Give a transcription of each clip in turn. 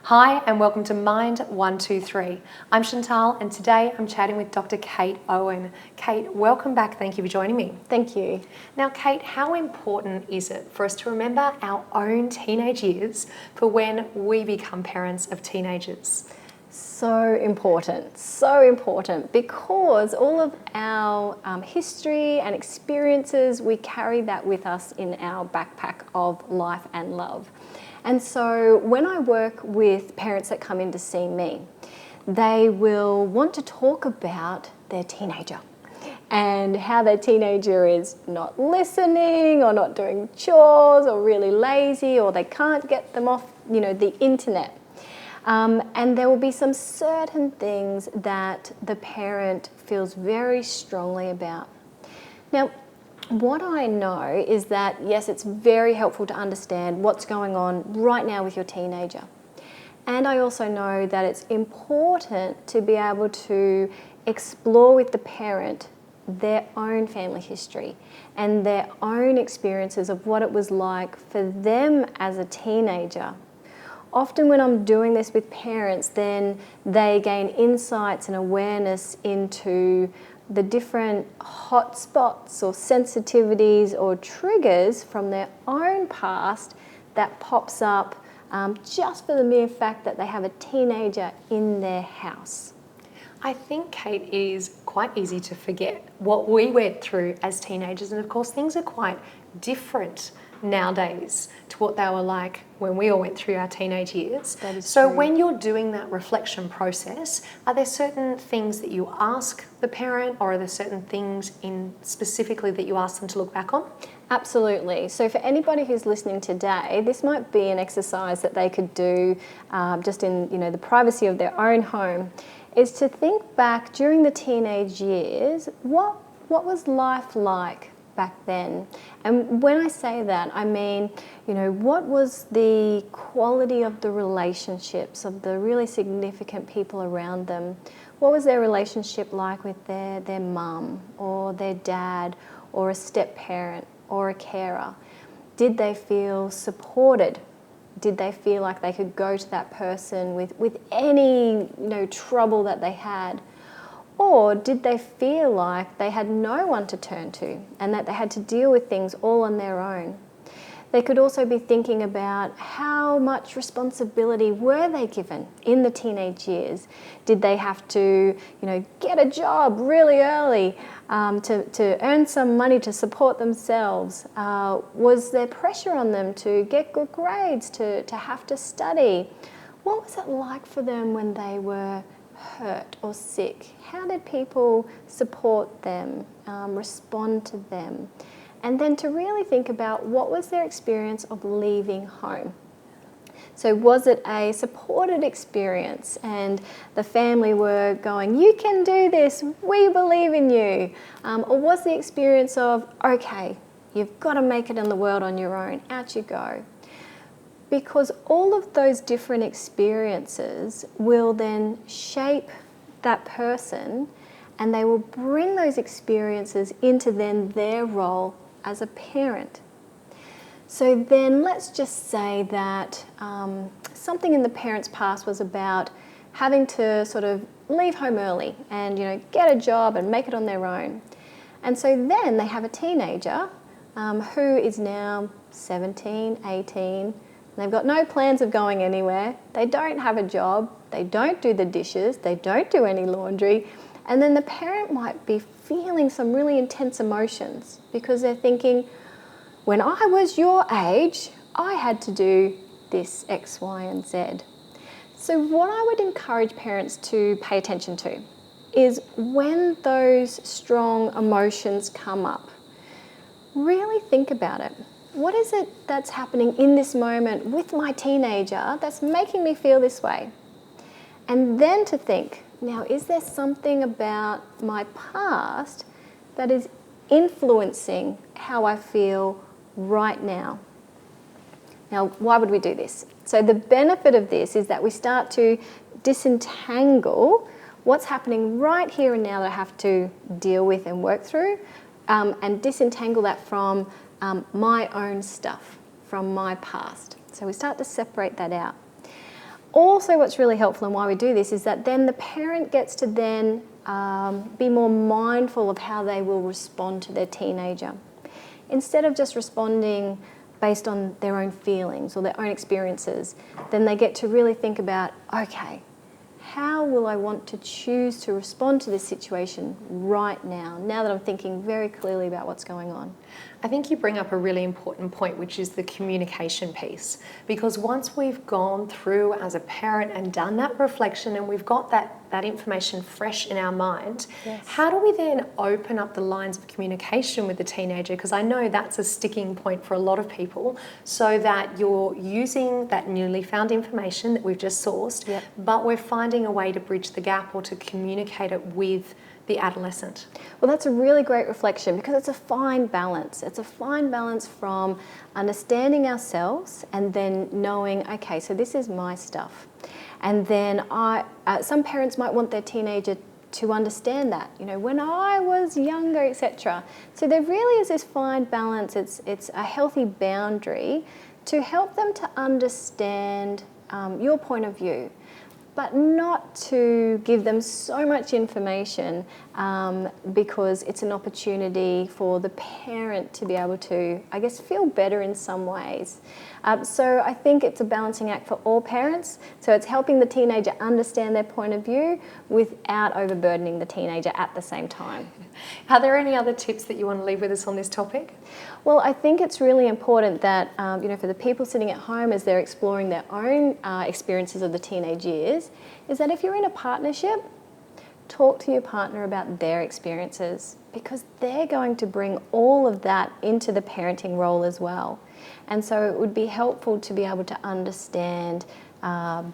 Hi and welcome to Mind 123. I'm Chantal and today I'm chatting with Dr Kate Owen. Kate, welcome back. Thank you for joining me. Thank you. Now Kate, how important is it for us to remember our own teenage years for when we become parents of teenagers? So important because all of our history and experiences, we carry that with us in our backpack of life and love. And so when I work with parents that come in to see me, they will want to talk about their teenager and how their teenager is not listening or not doing chores or really lazy or they can't get them off, the internet. And there will be some certain things that the parent feels very strongly about. Now, what I know is that, yes, it's very helpful to understand what's going on right now with your teenager. And I also know that it's important to be able to explore with the parent their own family history and their own experiences of what it was like for them as a teenager. Often when I'm doing this with parents, then they gain insights and awareness into the different hotspots or sensitivities or triggers from their own past that pops up just for the mere fact that they have a teenager in their house. I think, Kate, it is quite easy to forget what we went through as teenagers, and of course things are quite different nowadays to what they were like when we all went through our teenage years. That is so true. When you're doing that reflection process, are there certain things that you ask the parent, or are there certain things specifically that you ask them to look back on? Absolutely. So for anybody who's listening today, this might be an exercise that they could do just in the privacy of their own home, is to think back during the teenage years, what was life like back then? And when I say that, I mean, what was the quality of the relationships of the really significant people around them? What was their relationship like with their mum or their dad or a step-parent or a carer? Did they feel supported? Did they feel like they could go to that person with any trouble that they had? Or did they feel like they had no one to turn to and that they had to deal with things all on their own? They could also be thinking about how much responsibility were they given in the teenage years. Did they have to, get a job really early to earn some money to support themselves? Was there pressure on them to get good grades, to have to study? What was it like for them when they were hurt or sick? How did people support them, respond to them? And then to really think about what was their experience of leaving home. So was it a supported experience and the family were going, you can do this, we believe in you? Or was the experience of, okay, you've got to make it in the world on your own, out you go? Because all of those different experiences will then shape that person, and they will bring those experiences into then their role as a parent. So then let's just say that something in the parent's past was about having to sort of leave home early and get a job and make it on their own. And so then they have a teenager who is now 17, 18. They've got no plans of going anywhere. They don't have a job. They don't do the dishes. They don't do any laundry. And then the parent might be feeling some really intense emotions because they're thinking, when I was your age, I had to do this X, Y, and Z. So what I would encourage parents to pay attention to is when those strong emotions come up, really think about it. What is it that's happening in this moment with my teenager that's making me feel this way? And then to think, now, is there something about my past that is influencing how I feel right now? Now, why would we do this? So the benefit of this is that we start to disentangle what's happening right here and now that I have to deal with and work through, and disentangle that from my own stuff, from my past. So we start to separate that out. Also, what's really helpful and why we do this is that then the parent gets to then be more mindful of how they will respond to their teenager. Instead of just responding based on their own feelings or their own experiences, then they get to really think about, okay, how will I want to choose to respond to this situation right now that I'm thinking very clearly about what's going on? I think you bring up a really important point, which is the communication piece. Because once we've gone through as a parent and done that reflection and we've got that information fresh in our mind, Yes. how do we then open up the lines of communication with the teenager? Because I know that's a sticking point for a lot of people, so that you're using that newly found information that we've just sourced, Yep. but we're finding a way to bridge the gap or to communicate it with the adolescent. Well, that's a really great reflection because it's a fine balance. It's a fine balance from understanding ourselves and then knowing, okay, so this is my stuff. And then some parents might want their teenager to understand that, when I was younger, etc. So there really is this fine balance. It's a healthy boundary to help them to understand your point of view, but not to give them so much information because it's an opportunity for the parent to be able to, I guess, feel better in some ways. So I think it's a balancing act for all parents. So it's helping the teenager understand their point of view without overburdening the teenager at the same time. Are there any other tips that you want to leave with us on this topic? Well, I think it's really important that, for the people sitting at home as they're exploring their own experiences of the teenage years, is that if you're in a partnership, talk to your partner about their experiences because they're going to bring all of that into the parenting role as well. And so it would be helpful to be able to understand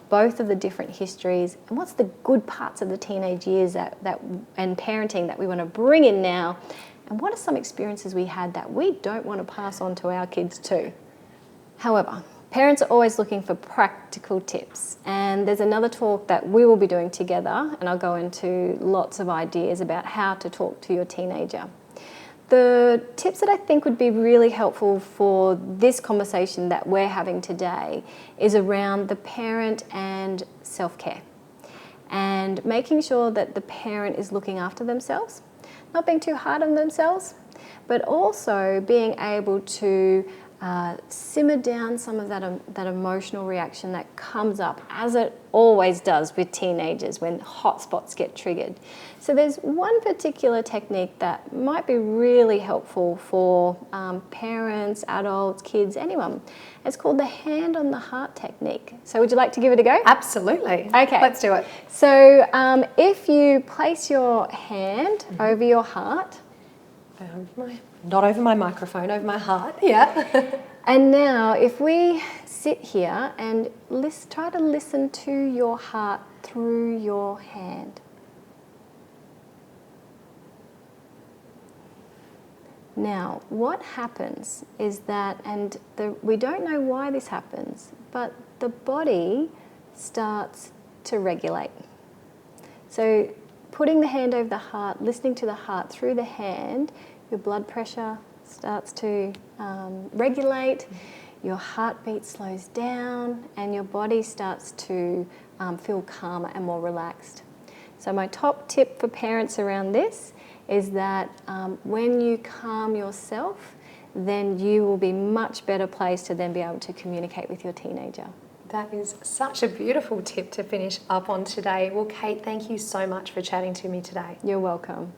both of the different histories and what's the good parts of the teenage years and parenting that we want to bring in now, and what are some experiences we had that we don't want to pass on to our kids too. However, parents are always looking for practical tips, and there's another talk that we will be doing together, and I'll go into lots of ideas about how to talk to your teenager. The tips that I think would be really helpful for this conversation that we're having today is around the parent and self-care and making sure that the parent is looking after themselves, not being too hard on themselves, but also being able to simmer down some of that emotional reaction that comes up, as it always does with teenagers when hot spots get triggered. So there's one particular technique that might be really helpful for parents, adults, kids, anyone. It's called the hand on the heart technique. So would you like to give it a go? Absolutely. Okay. Let's do it. So if you place your hand over your heart, Not over my microphone, over my heart, yeah. and now if we sit here and try to listen to your heart through your hand. Now, what happens is that, we don't know why this happens, but the body starts to regulate. So putting the hand over the heart, listening to the heart through the hand, your blood pressure starts to regulate, your heartbeat slows down, and your body starts to feel calmer and more relaxed. So my top tip for parents around this is that when you calm yourself, then you will be much better placed to then be able to communicate with your teenager. That is such a beautiful tip to finish up on today. Well, Kate, thank you so much for chatting to me today. You're welcome.